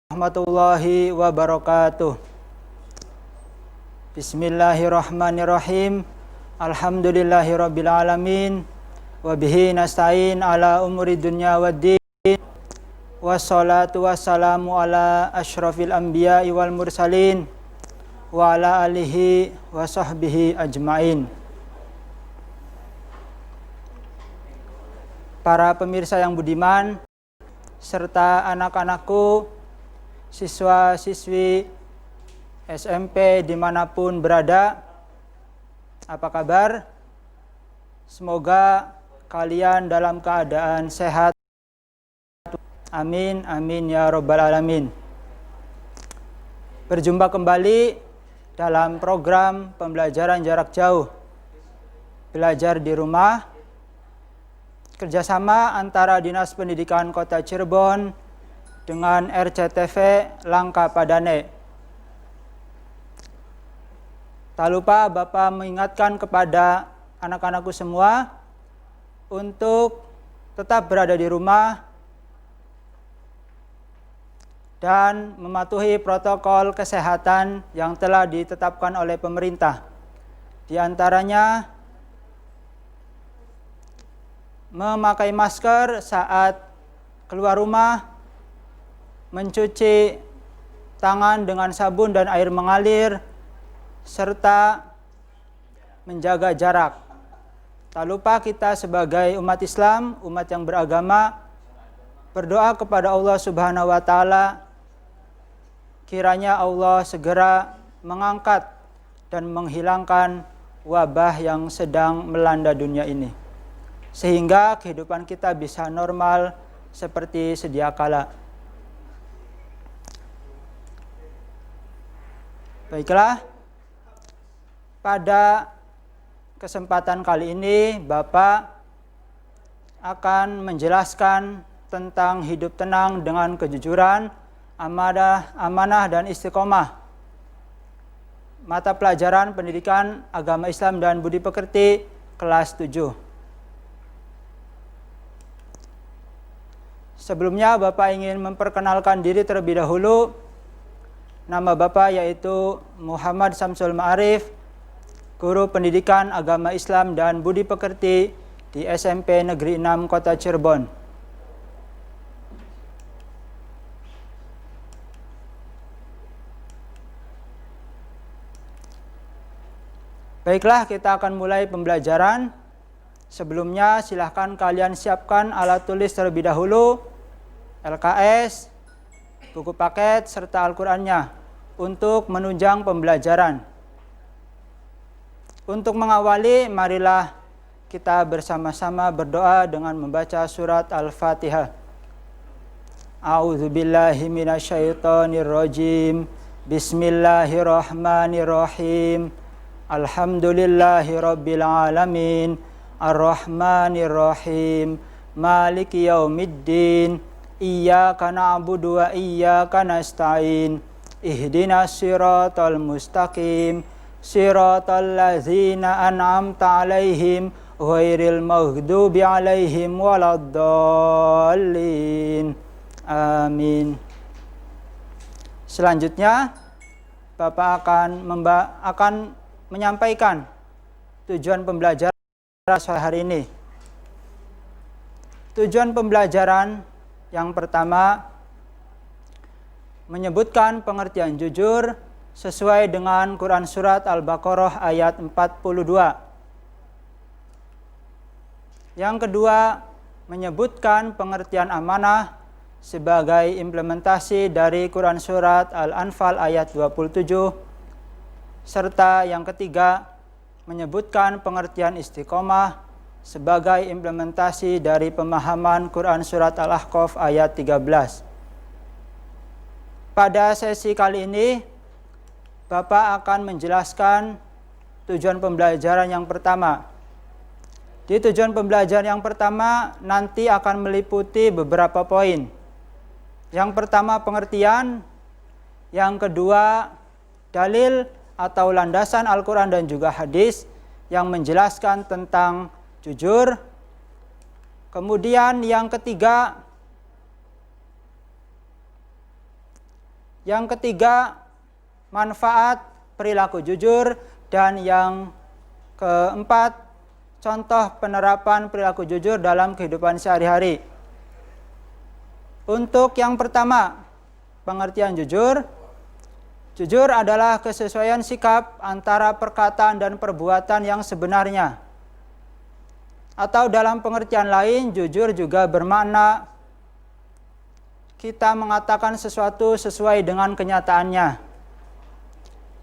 Warahmatullahi wabarakatuh. Bismillahirrahmanirrahim. Alhamdulillahirabbil alamin. Wa bihi nasta'in ala umuri dunya waddin. Wassalatu wassalamu ala asyrafil anbiya'i wal mursalin wa ala alihi wa sahbihi ajmain. Para pemirsa yang budiman serta anak-anakku, siswa-siswi SMP dimanapun berada, apa kabar? Semoga kalian dalam keadaan sehat. Amin, amin ya robbal alamin. Berjumpa kembali dalam program pembelajaran jarak jauh, belajar di rumah, kerjasama antara Dinas Pendidikan Kota Cirebon dengan RCTV Langka Padane. Tak lupa Bapak mengingatkan kepada anak-anakku semua untuk tetap berada di rumah dan mematuhi protokol kesehatan yang telah ditetapkan oleh pemerintah. Di antaranya memakai masker saat keluar rumah, mencuci tangan dengan sabun dan air mengalir, serta menjaga jarak. Tak lupa kita sebagai umat Islam, umat yang beragama, berdoa kepada Allah Subhanahu wa Ta'ala, kiranya Allah segera mengangkat dan menghilangkan wabah yang sedang melanda dunia ini, sehingga kehidupan kita bisa normal seperti sedia kala. Baiklah, pada kesempatan kali ini Bapak akan menjelaskan tentang hidup tenang dengan kejujuran, amanah dan istiqomah. Mata pelajaran Pendidikan Agama Islam dan Budi Pekerti kelas 7. Sebelumnya Bapak ingin memperkenalkan diri terlebih dahulu. Nama Bapak yaitu Muhammad Samsul Ma'arif, Guru Pendidikan Agama Islam dan Budi Pekerti di SMP Negeri 6 Kota Cirebon. Baiklah, kita akan mulai pembelajaran. Sebelumnya silahkan kalian siapkan alat tulis terlebih dahulu, LKS, buku paket, serta Al-Qur'annya untuk menunjang pembelajaran. Untuk mengawali, marilah kita bersama-sama berdoa dengan membaca surat Al-Fatihah. A'udzubillahi minasyaitonirrajim. Bismillahirrahmanirrahim. Alhamdulillahirabbil alamin. Ar-Rahmanirrahim. Maliki yaumiddin. Iyyaka na'budu wa iyyaka nasta'in. Ihdinas siratal mustaqim. Siratal ladzina an'amta 'alaihim ghairil maghdubi 'alaihim waladdallin. Amin. Selanjutnya Bapak akan menyampaikan tujuan pembelajaran sore hari ini. Tujuan pembelajaran yang pertama, menyebutkan pengertian jujur sesuai dengan Quran Surat Al-Baqarah ayat 42. Yang kedua, menyebutkan pengertian amanah sebagai implementasi dari Quran Surat Al-Anfal ayat 27. Serta yang ketiga, menyebutkan pengertian istiqomah sebagai implementasi dari pemahaman Quran Surat Al-Ahqaf ayat 13. Pada sesi kali ini, Bapak akan menjelaskan tujuan pembelajaran yang pertama. Di tujuan pembelajaran yang pertama nanti akan meliputi beberapa poin. Yang pertama pengertian, yang kedua dalil atau landasan Al-Quran dan juga hadis yang menjelaskan tentang jujur. Kemudian yang ketiga, Yang ketiga, manfaat perilaku jujur. Dan yang keempat, contoh penerapan perilaku jujur dalam kehidupan sehari-hari. Untuk yang pertama, pengertian jujur. Jujur adalah kesesuaian sikap antara perkataan dan perbuatan yang sebenarnya. Atau dalam pengertian lain, jujur juga bermakna kita mengatakan sesuatu sesuai dengan kenyataannya.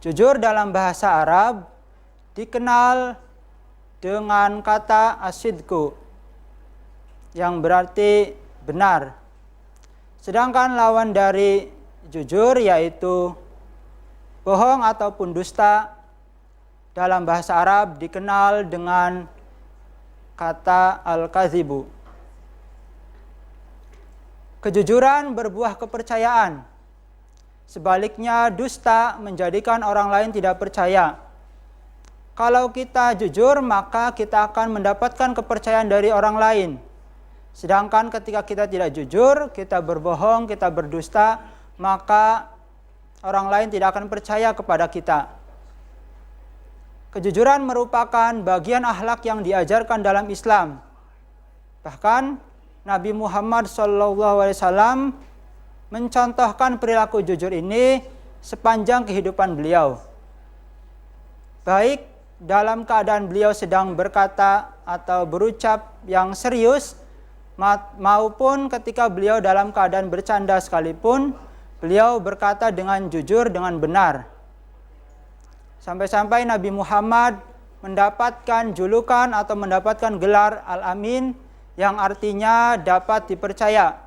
Jujur dalam bahasa Arab dikenal dengan kata asidku, yang berarti benar. Sedangkan lawan dari jujur yaitu bohong ataupun dusta, dalam bahasa Arab dikenal dengan kata al-kadzibu. Kejujuran berbuah kepercayaan. Sebaliknya, dusta menjadikan orang lain tidak percaya. Kalau kita jujur, maka kita akan mendapatkan kepercayaan dari orang lain. Sedangkan ketika kita tidak jujur, kita berbohong, kita berdusta, maka orang lain tidak akan percaya kepada kita. Kejujuran merupakan bagian akhlak yang diajarkan dalam Islam. Bahkan Nabi Muhammad SAW mencontohkan perilaku jujur ini sepanjang kehidupan beliau. Baik dalam keadaan beliau sedang berkata atau berucap yang serius, maupun ketika beliau dalam keadaan bercanda sekalipun, beliau berkata dengan jujur, dengan benar. Sampai-sampai Nabi Muhammad mendapatkan julukan atau mendapatkan gelar Al-Amin, yang artinya dapat dipercaya.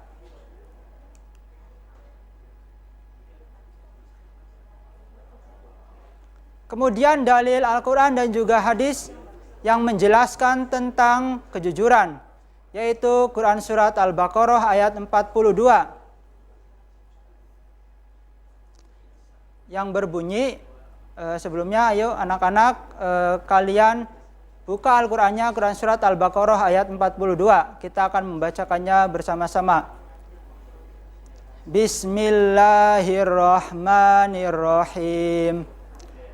Kemudian dalil Al-Quran dan juga hadis yang menjelaskan tentang kejujuran, yaitu Quran Surat Al-Baqarah ayat 42 yang berbunyi, sebelumnya ayo anak-anak kalian buka Al-Qurannya, Quran Surat Al-Baqarah ayat 42. Kita akan membacakannya bersama-sama. Bismillahirrahmanirrahim.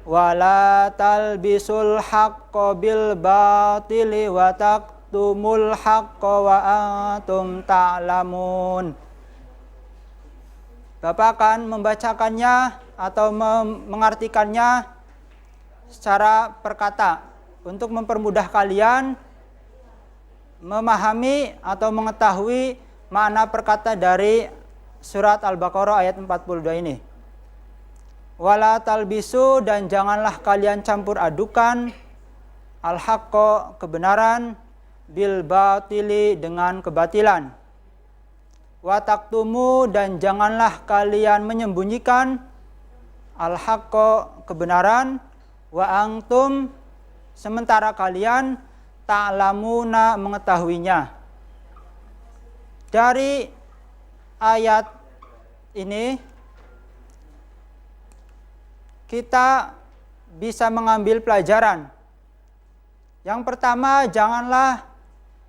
Wala talbisul haqqo bil batili wa taktumul haqqo wa antum ta'lamun. Bapak akan membacakannya atau mengartikannya secara perkata untuk mempermudah kalian memahami atau mengetahui makna perkata dari surat Al-Baqarah ayat 42 ini. Wala talbisu, dan janganlah kalian campur adukan al-haqqo, kebenaran, bil batili, dengan kebatilan. Wa taktumu, dan janganlah kalian menyembunyikan al-haqqo, kebenaran, wa antum, sementara kalian ta'lamuna, mengetahuinya. Dari ayat ini kita bisa mengambil pelajaran. Yang pertama, janganlah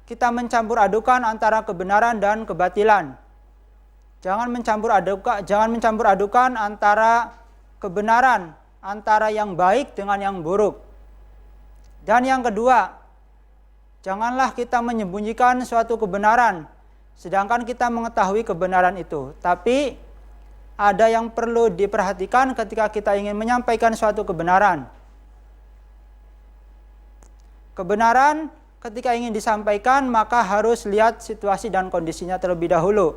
kita mencampur adukan antara kebenaran dan kebatilan. Jangan mencampur adukan antara kebenaran, antara yang baik dengan yang buruk. Dan yang kedua, janganlah kita menyembunyikan suatu kebenaran sedangkan kita mengetahui kebenaran itu. Tapi ada yang perlu diperhatikan ketika kita ingin menyampaikan suatu kebenaran. Kebenaran ketika ingin disampaikan, maka harus lihat situasi dan kondisinya terlebih dahulu.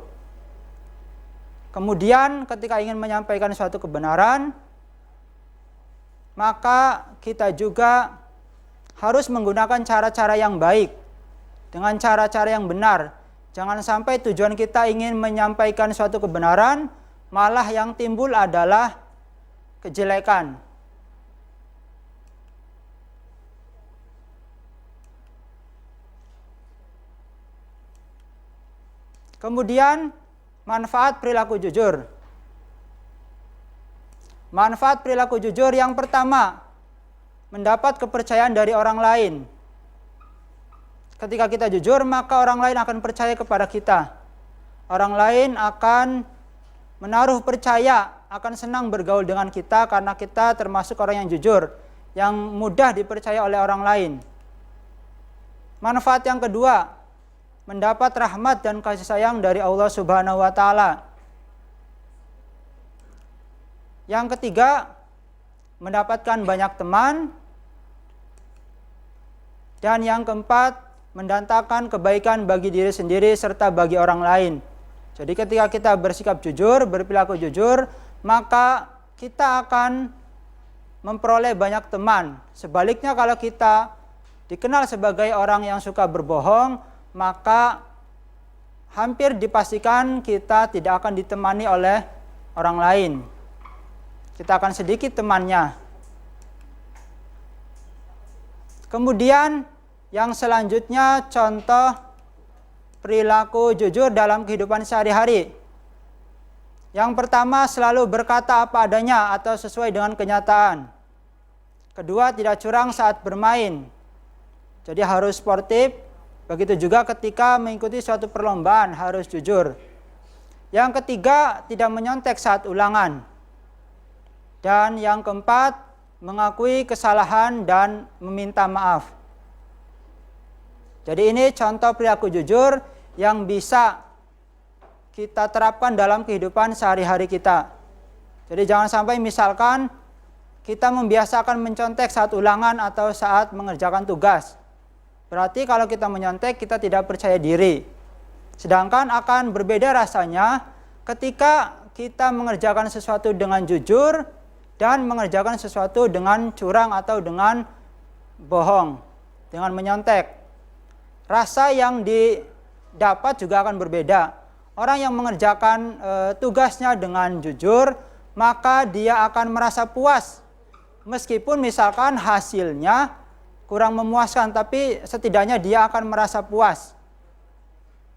Kemudian ketika ingin menyampaikan suatu kebenaran, maka kita juga harus menggunakan cara-cara yang baik, dengan cara-cara yang benar. Jangan sampai tujuan kita ingin menyampaikan suatu kebenaran, malah yang timbul adalah kejelekan. Kemudian manfaat perilaku jujur. Manfaat perilaku jujur yang pertama, mendapat kepercayaan dari orang lain. Ketika kita jujur, maka orang lain akan percaya kepada kita. Orang lain akan menaruh percaya akan senang bergaul dengan kita karena kita termasuk orang yang jujur, yang mudah dipercaya oleh orang lain. Manfaat yang kedua, mendapat rahmat dan kasih sayang dari Allah Subhanahu wa taala. Yang ketiga, mendapatkan banyak teman. Dan yang keempat, mendatangkan kebaikan bagi diri sendiri serta bagi orang lain. Jadi ketika kita bersikap jujur, berperilaku jujur, maka kita akan memperoleh banyak teman. Sebaliknya kalau kita dikenal sebagai orang yang suka berbohong, maka hampir dipastikan kita tidak akan ditemani oleh orang lain. Kita akan sedikit temannya. Kemudian yang selanjutnya contoh perilaku jujur dalam kehidupan sehari-hari. Yang pertama, selalu berkata apa adanya atau sesuai dengan kenyataan. Kedua, tidak curang saat bermain. Jadi harus sportif. Begitu juga ketika mengikuti suatu perlombaan harus jujur. Yang ketiga, tidak menyontek saat ulangan. Dan yang keempat, mengakui kesalahan dan meminta maaf. Jadi ini contoh perilaku jujur yang bisa kita terapkan dalam kehidupan sehari-hari kita. Jadi jangan sampai misalkan kita membiasakan mencontek saat ulangan atau saat mengerjakan tugas. Berarti kalau kita menyontek kita tidak percaya diri. Sedangkan akan berbeda rasanya ketika kita mengerjakan sesuatu dengan jujur dan mengerjakan sesuatu dengan curang atau dengan bohong, dengan menyontek. Rasa yang didapat juga akan berbeda. Orang yang mengerjakan tugasnya dengan jujur, maka dia akan merasa puas. Meskipun misalkan hasilnya kurang memuaskan, tapi setidaknya dia akan merasa puas.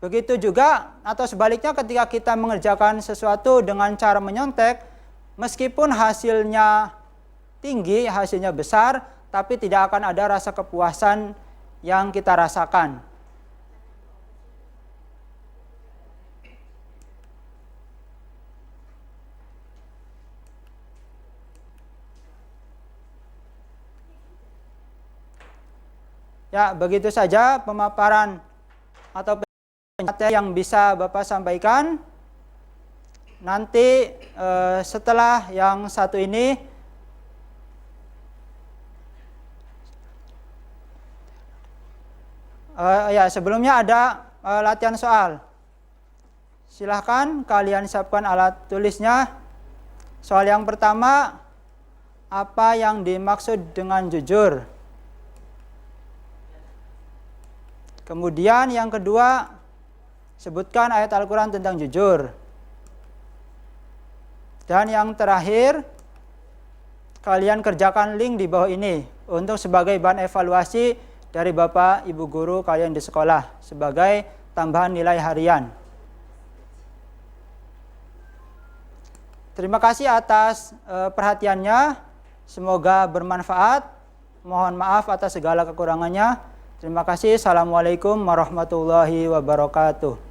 Begitu juga atau sebaliknya ketika kita mengerjakan sesuatu dengan cara menyontek, meskipun hasilnya tinggi, hasilnya besar, tapi tidak akan ada rasa kepuasan yang kita rasakan. Ya, begitu saja pemaparan atau penjelasan yang bisa Bapak sampaikan. Nanti setelah yang satu ini, sebelumnya ada latihan soal. Silahkan kalian siapkan alat tulisnya. Soal yang pertama, apa yang dimaksud dengan jujur? Kemudian yang kedua, sebutkan ayat Al-Quran tentang jujur. Dan yang terakhir, kalian kerjakan link di bawah ini untuk sebagai bahan evaluasi dari Bapak Ibu Guru kalian di sekolah sebagai tambahan nilai harian. Terima kasih atas perhatiannya. Semoga bermanfaat. Mohon maaf atas segala kekurangannya. Terima kasih. Assalamualaikum warahmatullahi wabarakatuh.